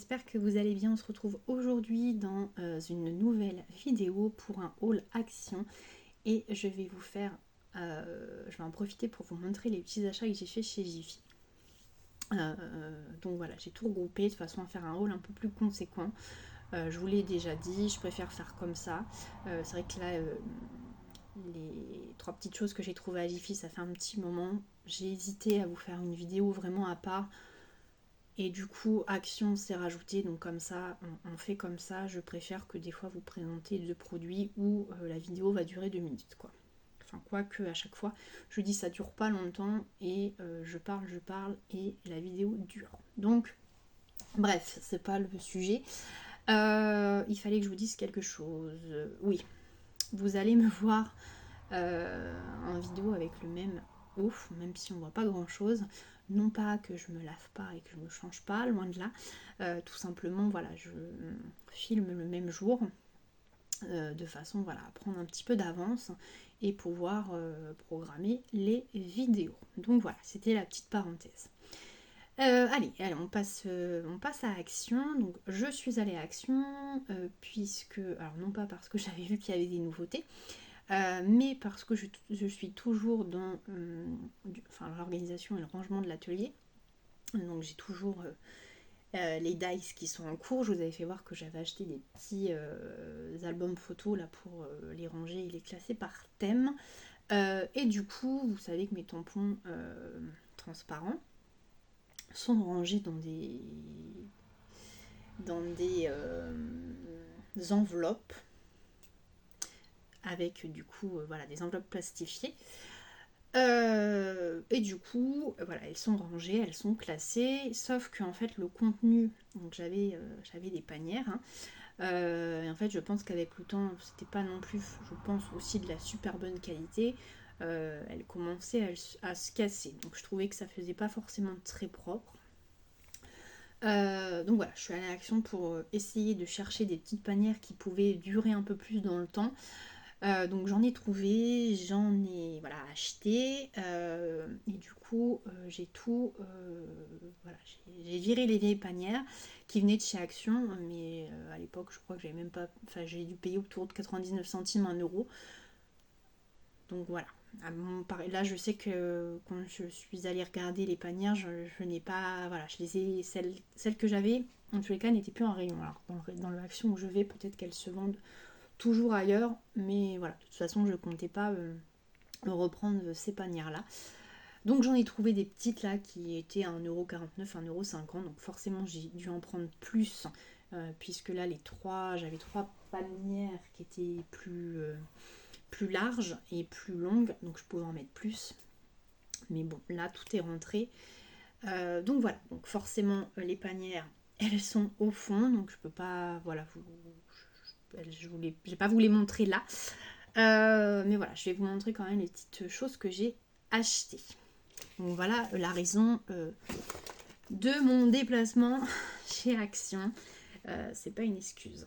j'espère que vous allez bien. On se retrouve aujourd'hui dans une nouvelle vidéo pour un haul action et je vais vous faire, je vais en profiter pour vous montrer les petits achats que j'ai fait chez Jiffy. Donc voilà, j'ai tout regroupé de façon à faire un haul un peu plus conséquent. Je vous l'ai déjà dit, je préfère faire comme ça. C'est vrai que là, les trois petites choses que j'ai trouvées à Jiffy, ça fait un petit moment. J'ai hésité à vous faire une vidéo vraiment à part. Et du coup, action s'est rajouté, donc comme ça, on fait comme ça. Je préfère que des fois vous présenter deux produits où la vidéo va durer 2 minutes, quoi. Enfin, quoique à chaque fois, je dis ça dure pas longtemps et je parle et la vidéo dure. Donc, bref, c'est pas le sujet. Il fallait que je vous dise quelque chose. Oui, vous allez me voir en vidéo avec le même ouf, même si on voit pas grand chose. Non pas que je me lave pas et que je me change pas, loin de là. Tout simplement, voilà, je filme le même jour de façon voilà, à prendre un petit peu d'avance et pouvoir programmer les vidéos. Donc voilà, c'était la petite parenthèse. Allez, on passe à Action. Donc je suis allée à Action puisque, alors non pas parce que j'avais vu qu'il y avait des nouveautés, mais parce que je suis toujours dans l'organisation et le rangement de l'atelier. Donc j'ai toujours les dice qui sont en cours. Je vous avais fait voir que j'avais acheté des petits albums photos là pour les ranger et les classer par thème. Et du coup, vous savez que mes tampons transparents sont rangés dans des enveloppes avec du coup voilà, des enveloppes plastifiées. Et du coup, voilà, elles sont rangées, elles sont classées, sauf que en fait le contenu, donc j'avais des panières, hein, et en fait je pense qu'avec le temps, c'était pas non plus, je pense aussi de la super bonne qualité, elles commençaient à se casser, donc je trouvais que ça faisait pas forcément très propre. Donc voilà, je suis allée à Action pour essayer de chercher des petites panières qui pouvaient durer un peu plus dans le temps. Donc j'en ai trouvé, j'en ai voilà, acheté et du coup j'ai tout, voilà, j'ai viré les vieilles panières qui venaient de chez Action, mais à l'époque je crois que j'avais même pas, enfin j'ai dû payer autour de 99 centimes, 1 euro. Donc voilà. Là je sais que quand je suis allée regarder les panières, je n'ai pas, voilà, je les ai, celles que j'avais en tous les cas n'étaient plus en rayon. Alors dans l'Action où je vais, peut-être qu'elles se vendent toujours ailleurs, mais voilà, de toute façon je comptais pas reprendre ces panières là. Donc j'en ai trouvé des petites là qui étaient à 1,49€, 1,50€, donc forcément j'ai dû en prendre plus, puisque là j'avais trois panières qui étaient plus larges et plus longues, donc je pouvais en mettre plus. Mais bon, là tout est rentré. Donc voilà, donc forcément les panières elles sont au fond, donc je peux pas, voilà, je vais pas vous les montrer là. Mais voilà, je vais vous montrer quand même les petites choses que j'ai achetées. Donc voilà la raison de mon déplacement chez Action. C'est pas une excuse.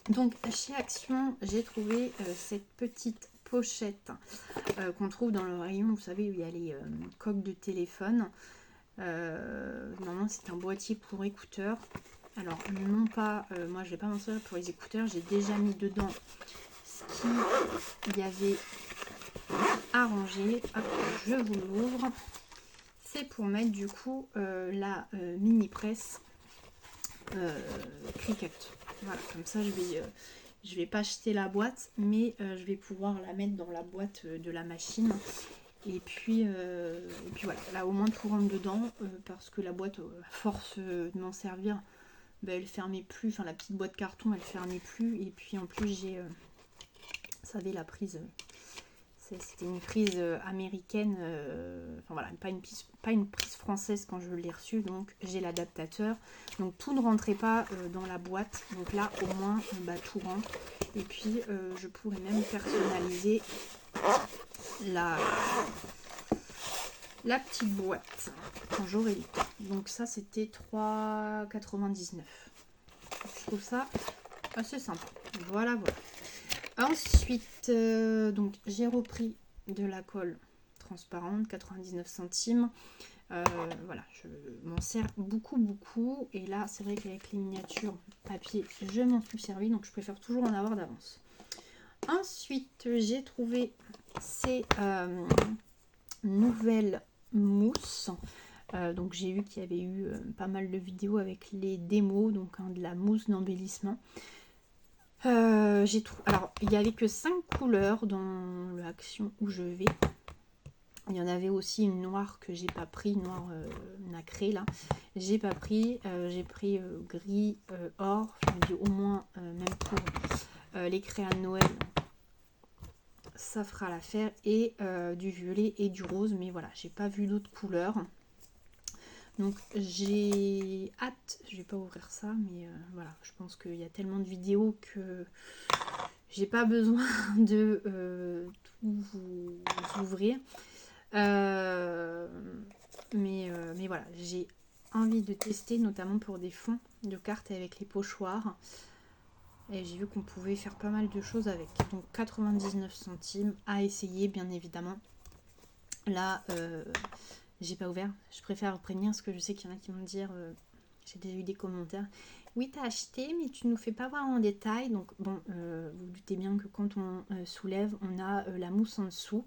Donc chez Action, j'ai trouvé cette petite pochette qu'on trouve dans le rayon, vous savez, où il y a les coques de téléphone. Normalement c'est un boîtier pour écouteurs. Alors non pas, moi je vais pas m'en servir pour les écouteurs, j'ai déjà mis dedans ce qu'il y avait à ranger. Hop, je vous l'ouvre. C'est pour mettre du coup la mini presse Cricut. Voilà, comme ça je vais pas acheter la boîte, mais je vais pouvoir la mettre dans la boîte de la machine. Et puis voilà, là au moins tout rentre dedans, parce que la boîte, à force de m'en servir, ben, elle fermait plus, enfin la petite boîte carton elle fermait plus, et puis en plus j'ai, vous savez, la prise, c'était une prise américaine, enfin voilà, pas une prise française quand je l'ai reçue, donc j'ai l'adaptateur, donc tout ne rentrait pas dans la boîte, donc là au moins bah, tout rentre, et puis je pourrais même personnaliser la petite boîte quand j'aurai le temps. Donc ça c'était 3,99 €. Je trouve ça assez sympa. Voilà. Ensuite, donc j'ai repris de la colle transparente, 99 centimes. Voilà, je m'en sers beaucoup. Et là, c'est vrai qu'avec les miniatures papier, je m'en suis servi. Donc, je préfère toujours en avoir d'avance. Ensuite, j'ai trouvé ces nouvelles mousses. Donc, j'ai vu qu'il y avait eu pas mal de vidéos avec les démos. Donc, de la mousse d'embellissement. Alors, il n'y avait que 5 couleurs dans l'action où je vais. Il y en avait aussi une noire que j'ai pas pris, noire nacrée là. J'ai pas pris, j'ai pris gris, or. Je me dis au moins, même pour les créas de Noël, ça fera l'affaire. Et du violet et du rose, mais voilà, j'ai pas vu d'autres couleurs. Donc j'ai hâte, je vais pas ouvrir ça, mais voilà, je pense qu'il y a tellement de vidéos que j'ai pas besoin de tout vous ouvrir. Mais voilà, j'ai envie de tester, notamment pour des fonds de cartes avec les pochoirs. Et j'ai vu qu'on pouvait faire pas mal de choses avec. Donc 99 centimes à essayer, bien évidemment. Là, j'ai pas ouvert. Je préfère prévenir parce que je sais qu'il y en a qui vont me dire, j'ai déjà eu des commentaires. Oui, t'as acheté, mais tu nous fais pas voir en détail. Donc bon, vous doutez bien que quand on soulève, on a la mousse en dessous.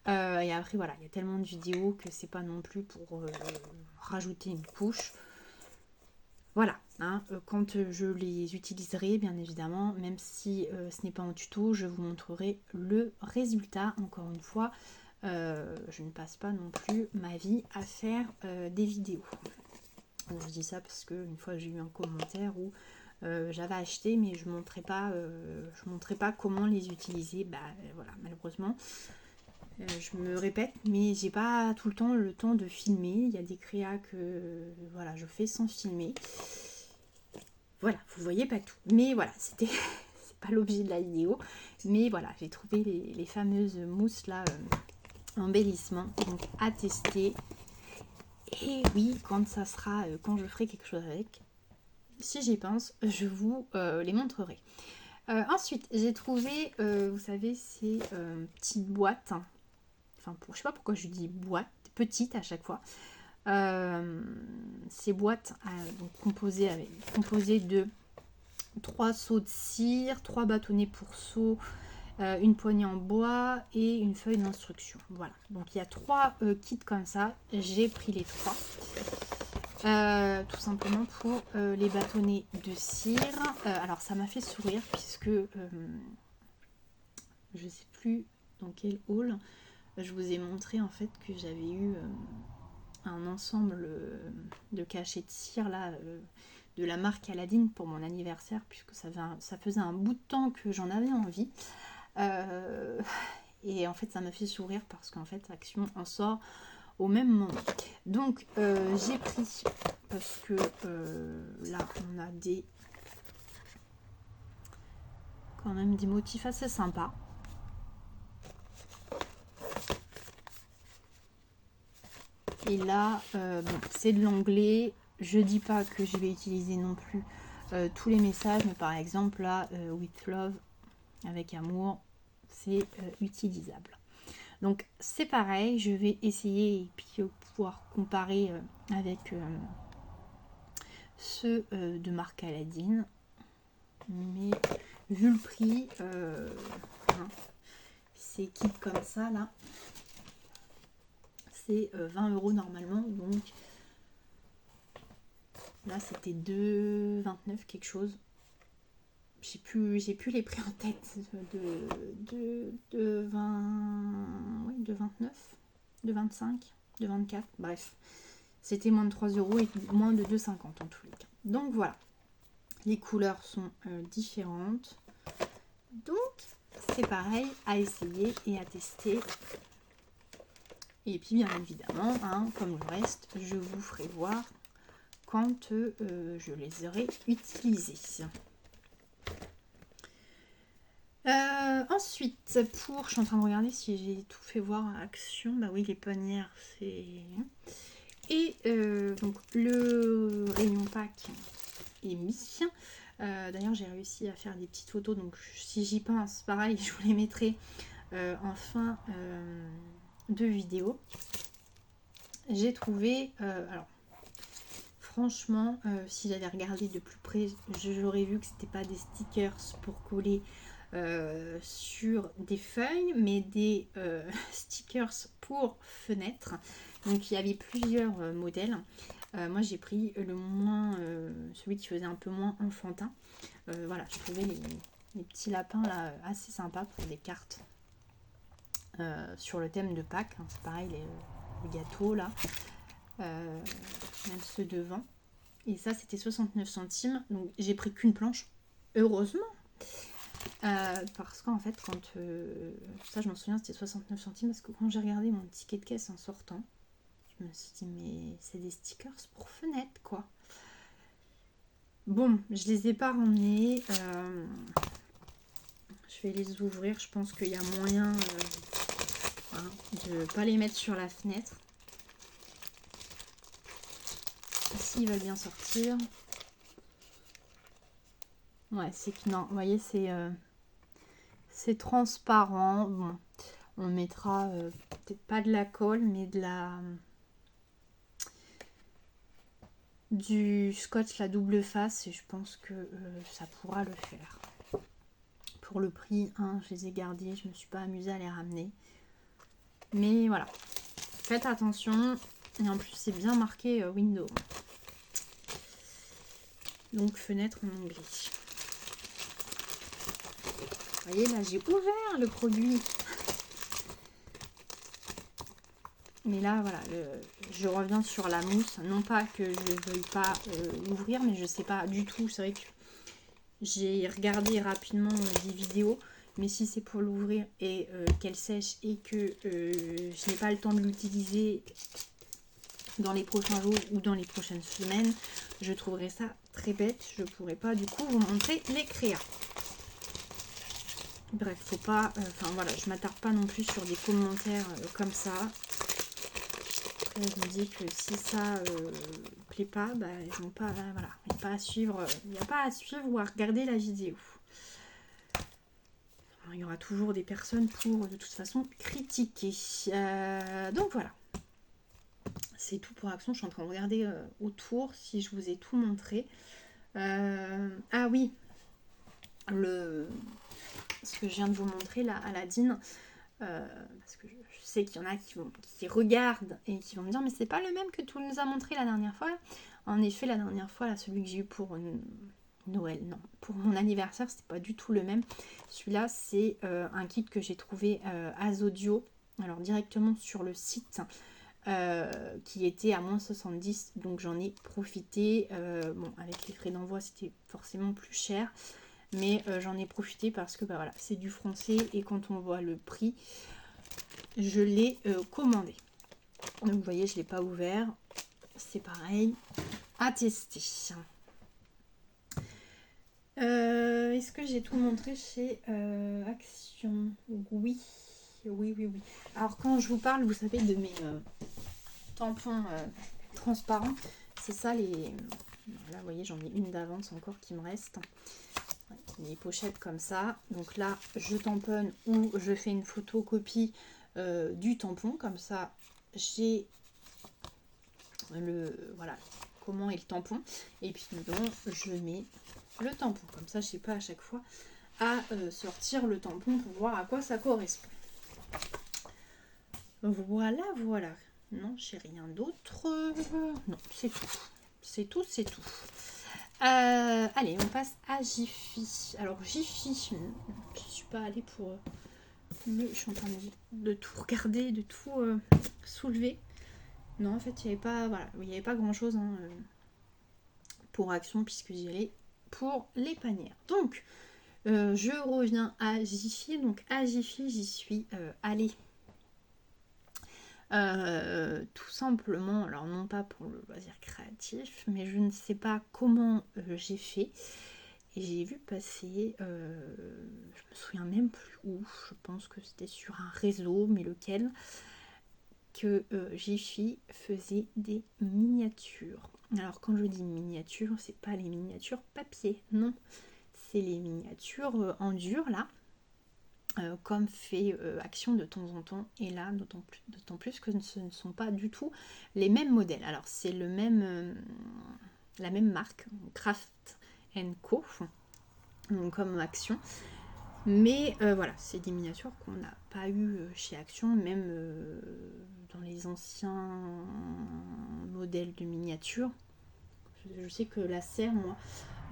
Et après voilà, il y a tellement de vidéos que c'est pas non plus pour rajouter une couche. Voilà, hein, quand je les utiliserai, bien évidemment, même si ce n'est pas en tuto, je vous montrerai le résultat. Encore une fois, je ne passe pas non plus ma vie à faire des vidéos. Donc, je dis ça parce qu'une fois j'ai eu un commentaire où j'avais acheté mais je montrais pas comment les utiliser. Bah voilà, malheureusement. Je me répète, mais j'ai pas tout le temps de filmer. Il y a des créas que voilà, je fais sans filmer. Voilà, vous voyez pas tout. Mais voilà, c'est pas l'objet de la vidéo. Mais voilà, j'ai trouvé les fameuses mousses là, embellissement. Donc à tester. Et oui, quand ça sera, quand je ferai quelque chose avec, si j'y pense, je vous les montrerai. Ensuite, j'ai trouvé, vous savez, ces petites boîtes. Enfin, je sais pas pourquoi je dis boîte, petite à chaque fois. Ces boîtes donc composées de 3 seaux de cire, 3 bâtonnets pour seaux, une poignée en bois et une feuille d'instruction. Voilà, donc il y a 3 kits comme ça. J'ai pris les 3. Tout simplement pour les bâtonnets de cire. Alors ça m'a fait sourire puisque je sais plus dans quel haul je vous ai montré en fait que j'avais eu un ensemble de cachets de cire là de la marque Aladdin pour mon anniversaire, puisque ça faisait un bout de temps que j'en avais envie. Et en fait ça m'a fait sourire parce qu'en fait Action en sort au même moment. Donc j'ai pris parce que là on a quand même des motifs assez sympas. Et là, bon, c'est de l'anglais. Je dis pas que je vais utiliser non plus tous les messages, mais par exemple là, with love, avec amour, c'est utilisable. Donc c'est pareil, je vais essayer et puis pouvoir comparer avec ceux de marque Aladdin. Mais vu le prix, hein, ces kits comme ça là, c'est 20 € normalement, donc là c'était 2,29 quelque chose. J'ai plus les prix en tête de 20, oui, de 29, de 25, de 24, bref. C'était moins de 3 € et moins de 2,50 en tous les cas. Donc voilà, les couleurs sont différentes. Donc c'est pareil à essayer et à tester. Et puis bien évidemment, hein, comme le reste, je vous ferai voir quand je les aurai utilisés. Ensuite, je suis en train de regarder si j'ai tout fait voir à Action. Bah oui, les panières, c'est... Et donc le rayon pack est mis. D'ailleurs, j'ai réussi à faire des petites photos. Donc si j'y pense, pareil, je vous les mettrai en fin de vidéo, j'ai trouvé, alors franchement, si j'avais regardé de plus près, j'aurais vu que c'était pas des stickers pour coller sur des feuilles, mais des stickers pour fenêtres. Donc il y avait plusieurs modèles. Moi j'ai pris le moins, celui qui faisait un peu moins enfantin. Voilà, je trouvais les petits lapins là assez sympas pour des cartes sur le thème de Pâques. Hein, c'est pareil, les gâteaux là, même ceux devant. Et ça c'était 69 centimes. Donc j'ai pris qu'une planche, heureusement. Parce qu'en fait, quand ça, je m'en souviens, c'était 69 centimes. Parce que quand j'ai regardé mon ticket de caisse en sortant, je me suis dit, mais c'est des stickers pour fenêtre, quoi. Bon, je les ai pas ramenés. Je vais les ouvrir. Je pense qu'il y a moyen de pas les mettre sur la fenêtre. S'ils veulent bien sortir. Ouais, c'est que non. Vous voyez, c'est transparent. Bon, on mettra peut-être pas de la colle, mais du scotch la double face, et je pense que ça pourra le faire. Pour le prix, hein, je les ai gardés, je me suis pas amusée à les ramener. Mais voilà, faites attention. Et en plus, c'est bien marqué window. Donc, fenêtre en anglais. Vous voyez, là, j'ai ouvert le produit. Mais là, voilà, je reviens sur la mousse. Non pas que je ne veuille pas l'ouvrir, mais je sais pas du tout. C'est vrai que j'ai regardé rapidement des vidéos. Mais si c'est pour l'ouvrir et qu'elle sèche et que je n'ai pas le temps de l'utiliser dans les prochains jours ou dans les prochaines semaines, je trouverais ça très bête. Je ne pourrais pas du coup vous montrer les créas. Bref, faut pas... Enfin voilà, je m'attarde pas non plus sur des commentaires comme ça. Après, je me dis que si ça plaît pas, bah, ils n'ont pas... voilà, il n'y a pas à suivre, ou à regarder la vidéo. Alors, il y aura toujours des personnes pour, de toute façon, critiquer. Donc voilà. C'est tout pour Action. Je suis en train de regarder autour si je vous ai tout montré. Ah oui, ce que je viens de vous montrer là, Aladdin, parce que je sais qu'il y en a qui regardent et qui vont me dire mais c'est pas le même que tu nous as montré la dernière fois. En effet, la dernière fois, là, celui que j'ai eu pour Noël, non, pour mon anniversaire, c'était pas du tout le même. Celui-là, c'est un kit que j'ai trouvé à Zodio, alors directement sur le site. Qui était à moins 70, donc j'en ai profité. Bon, avec les frais d'envoi c'était forcément plus cher, mais j'en ai profité parce que bah voilà, c'est du français et quand on voit le prix, je l'ai commandé. Donc vous voyez, je l'ai pas ouvert, c'est pareil à tester. Est-ce que j'ai tout montré chez Action? Oui. Alors quand je vous parle, vous savez, de mes tampons transparents, c'est ça les... Là, vous voyez, j'en ai une d'avance encore qui me reste. Les pochettes comme ça. Donc là, je tamponne ou je fais une photocopie du tampon. Comme ça, j'ai voilà, comment est le tampon. Et puis dedans, je mets le tampon. Comme ça, je sais pas à chaque fois à sortir le tampon pour voir à quoi ça correspond. Voilà. Non, j'ai rien d'autre. Non, c'est tout. C'est tout. Allez, on passe à Jiffy. Alors Jiffy, je suis pas allée pour... je suis en train de tout regarder, de tout soulever. Non, en fait, il n'y avait pas grand-chose pour Action, puisque j'y allais pour les panières. Donc, je reviens à Jiffy. Donc, à Jiffy, j'y suis allée. Tout simplement, alors non pas pour le loisir créatif, mais je ne sais pas comment j'ai fait. Et j'ai vu passer, je me souviens même plus où, je pense que c'était sur un réseau, mais lequel, que Jiffy faisait des miniatures. Alors quand je dis miniatures, c'est pas les miniatures papier, non, c'est les miniatures en dur là. comme fait Action de temps en temps. Et là, d'autant plus que ce ne sont pas du tout les mêmes modèles. Alors c'est la même marque, Craft Co, donc comme Action. Mais voilà, c'est des miniatures qu'on n'a pas eu chez Action, même dans les anciens modèles de miniatures. Je sais que la serre, moi,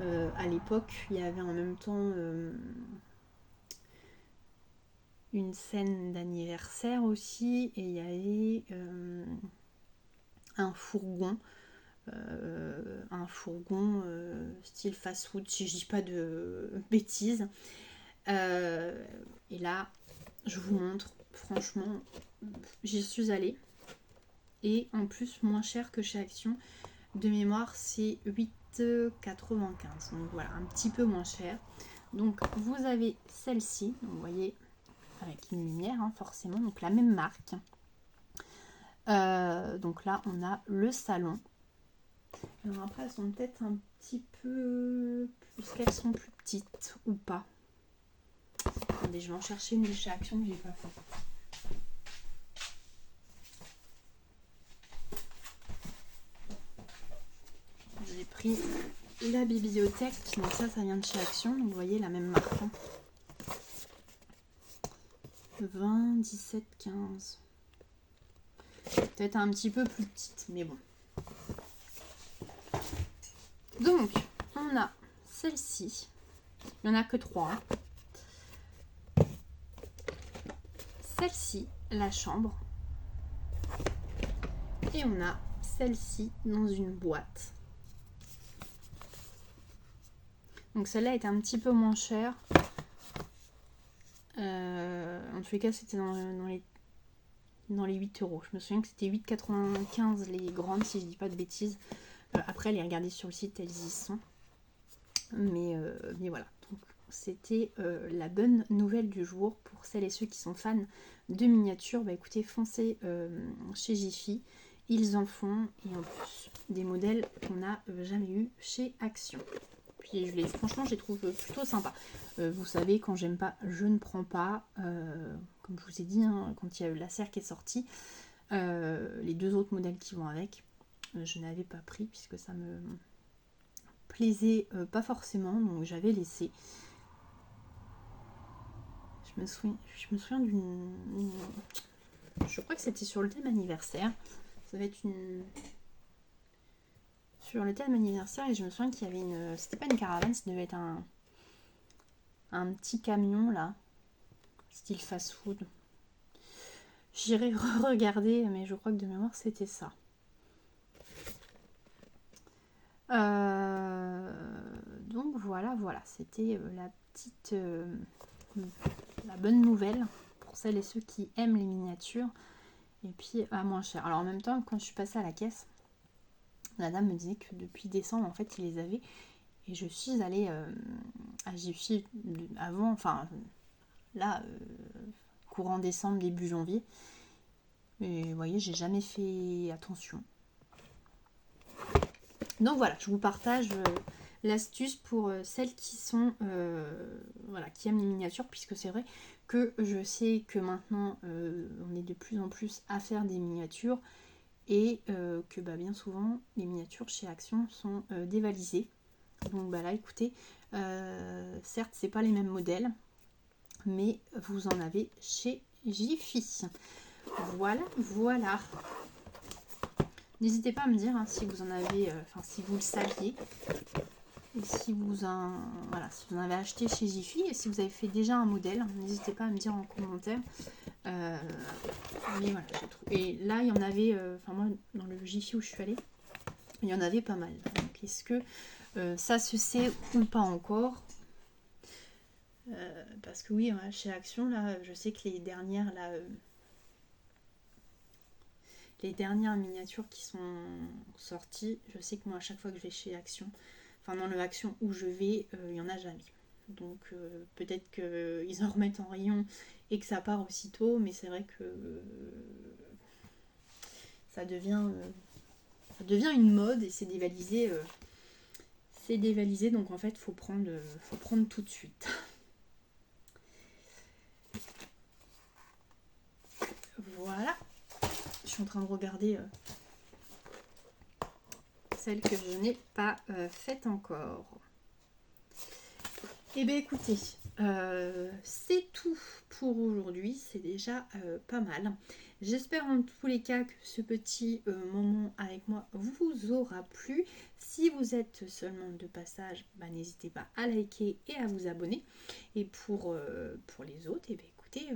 à l'époque, il y avait en même temps une scène d'anniversaire aussi, et il y avait un fourgon style fast-food, si je dis pas de bêtises. Et là, je vous montre, franchement, j'y suis allée. Et en plus, moins cher que chez Action. De mémoire, c'est 8,95. Donc voilà, un petit peu moins cher. Donc vous avez celle-ci, vous voyez, avec une lumière, hein, forcément, donc la même marque. Donc là, on a le salon. Alors après, elles sont peut-être un petit peu... Est-ce qu'elles sont plus petites ou pas? Attendez, je vais en chercher une de chez Action que j'ai pas fait. J'ai pris la bibliothèque, donc ça vient de chez Action, donc vous voyez la même marque. 20, 17, 15. Peut-être un petit peu plus petite, mais bon. Donc, on a celle-ci. Il n'y en a que 3. Celle-ci, la chambre. Et on a celle-ci dans une boîte. Donc celle-là est un petit peu moins chère. En tous les cas, c'était dans les 8 euros. Je me souviens que c'était 8,95 les grandes, si je dis pas de bêtises. Après, les regarder sur le site, elles y sont. Mais voilà. Donc, c'était la bonne nouvelle du jour pour celles et ceux qui sont fans de miniatures. Bah écoutez, foncez chez Jiffy. Ils en font, et en plus des modèles qu'on n'a jamais eu chez Action. Puis franchement, je les trouve plutôt sympas. Vous savez, quand j'aime pas, je ne prends pas. Comme je vous ai dit, hein, quand il y a eu la serre qui est sortie, les 2 autres modèles qui vont avec, je n'avais pas pris puisque ça me plaisait pas forcément, donc j'avais laissé. Je me souviens d'une... Je crois que c'était sur le thème anniversaire. Ça va être sur le thème anniversaire, et je me souviens qu'il y avait une... C'était pas une caravane, ça devait être un petit camion là, style fast-food. J'irai regarder, mais je crois que de mémoire c'était ça. Donc voilà, c'était la petite... la bonne nouvelle pour celles et ceux qui aiment les miniatures, et puis à moins cher. Alors en même temps, quand je suis passée à la caisse, la dame me disait que depuis décembre en fait il les avait, et je suis allée à Jiffy avant, enfin là courant décembre, début janvier, et vous voyez, j'ai jamais fait attention. Donc voilà, je vous partage l'astuce pour celles qui sont voilà, qui aiment les miniatures, puisque c'est vrai que je sais que maintenant on est de plus en plus à faire des miniatures, et que bien souvent les miniatures chez Action sont dévalisées. Donc là écoutez, certes c'est pas les mêmes modèles, mais vous en avez chez Jiffy. Voilà. N'hésitez pas à me dire si vous en avez, si vous le saviez, et si vous en avez acheté chez Jiffy, et si vous avez fait déjà un modèle, n'hésitez pas à me dire en commentaire. Mais voilà, j'ai trouvé. Et là il y en avait, moi dans le Jiffy où je suis allée, il y en avait pas mal. Donc est-ce que ça se sait ou pas encore? Parce que oui, chez Action, là, je sais que les dernières miniatures qui sont sorties, je sais que moi à chaque fois que je vais chez Action, dans le Action où je vais, il n'y en a jamais. Donc peut-être qu'ils en remettent en rayon et que ça part aussitôt, mais c'est vrai que ça devient une mode, et c'est dévalisé. Donc en fait faut prendre tout de suite. suis en train de regarder celle que je n'ai pas faite encore. Eh bien écoutez, c'est tout pour aujourd'hui, c'est déjà pas mal. J'espère en tous les cas que ce petit moment avec moi vous aura plu. Si vous êtes seulement de passage, n'hésitez pas à liker et à vous abonner. Et pour les autres, eh bien écoutez,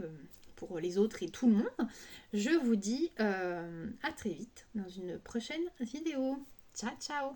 pour les autres et tout le monde, je vous dis à très vite dans une prochaine vidéo. Ciao ciao.